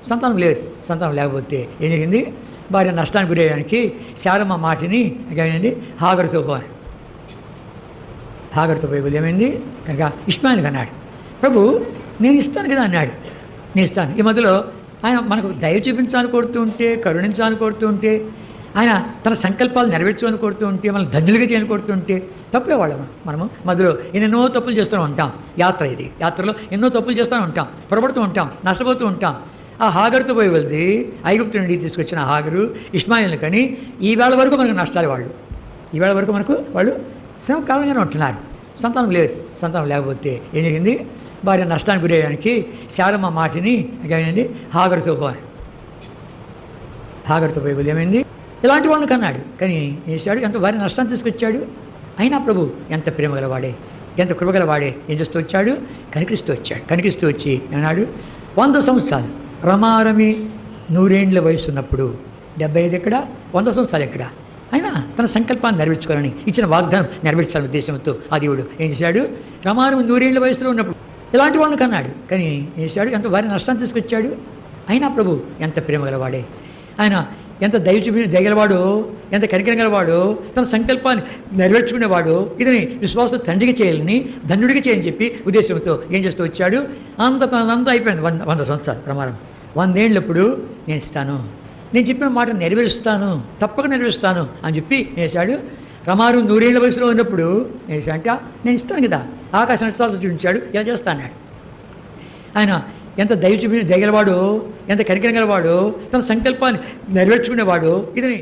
సంతానం లేదు. సంతానం లేకపోతే ఏం జరిగింది? భార్య నష్టానికి గురయ్యడానికి శారమ్మ మాటిని ఏమైంది? హాగరుతో పోయి ఏమైంది కనుక ఇష్మాయిల్కి అన్నాడు, ప్రభు నేను ఇస్తాను కదా అన్నాడు. నేను ఇస్తాను. ఈ మధ్యలో ఆయన మనకు దయ చూపించాలని కోరుతూ ఉంటే, కరుణించాలని కోరుతూ ఉంటే, ఆయన తన సంకల్పాలు నెరవేర్చాలని కోరుతూ ఉంటే, మనం ధన్యులుగా చేయని కోరుతూ ఉంటే తప్పేవాళ్ళం. మనము మధ్యలో ఎన్నెన్నో తప్పులు చేస్తూ ఉంటాం. యాత్రలో ఎన్నో తప్పులు చేస్తూ ఉంటాం, పొరపడుతూ ఉంటాం, నష్టపోతూ ఉంటాం. ఆ హాగరుతో పోయి వెళ్తే ఐగుప్తు నుండి తీసుకొచ్చిన హాగరు ఇష్మాయిల్ని కానీ ఈవేళ వరకు మనకు నష్టాలు ఈవేళ వరకు వాళ్ళు శ్రమ కాలంగానే ఉంటున్నారు. సంతానం లేదు. సంతానం లేకపోతే ఏం జరిగింది? భార్య నష్టానికి గురయ్యడానికి శారమ్మ మాటిని ఏమైంది? హాగరుతో పోయి ఏమైంది? ఇలాంటి వాళ్ళని కన్నాడు. కానీ చేశాడు, ఎంత భార్య నష్టాన్ని తీసుకొచ్చాడు. అయినా ప్రభు ఎంత ప్రేమ గలవాడే, ఎంత కృపగలవాడే ఏం చేస్తూ వచ్చాడు? కనిపిస్తూ వచ్చి అన్నాడు, 100 సంవత్సరాలు రమారమి 100 ఏండ్ల వయసు ఉన్నప్పుడు, 75 ఎక్కడ, 100 సంవత్సరాలు ఎక్కడ, అయినా తన సంకల్పాన్ని నెరవేర్చుకోవాలని ఇచ్చిన వాగ్దానం నెరవేర్చాలని ఉద్దేశంతో ఆ దేవుడు ఏం చేశాడు? రమారమి 100 ఏండ్ల వయసులో ఉన్నప్పుడు ఇలాంటి వాళ్ళని కన్నాడు. కానీ ఏం చేశాడు? ఎంత భార్య నష్టాన్ని తీసుకొచ్చాడు. అయినా ప్రభు ఎంత ప్రేమ గలవాడే, ఆయన ఎంత దయగలవాడో, ఎంత కనికరం గలవాడో, తన సంకల్పాన్ని నెరవేర్చుకునేవాడు, ఇతని విశ్వాస తండ్రికి చేయాలని, ధన్యుడికి చేయని చెప్పి ఉద్దేశంతో ఏం చేస్తూ వచ్చాడు? తనంతా అయిపోయింది. 100 సంవత్సరాలు ప్రమాణం. 100 ఏండ్లప్పుడు నేను ఇస్తాను, నేను చెప్పిన మాట నెరవేరుస్తాను, తప్పక నెరవేరుస్తాను అని చెప్పి వేశాడు. రమారు 100 ఏళ్ల వయసులో ఉన్నప్పుడు అంటే నేను ఇస్తాను కదా, ఆకాశ నక్షత్రాలు చూపించాడు, ఇలా చేస్తాను. ఆయన ఎంత దయగలవాడో, ఎంత కనికరం గలవాడో, తన సంకల్పాన్ని నెరవేర్చుకునేవాడు, ఇతని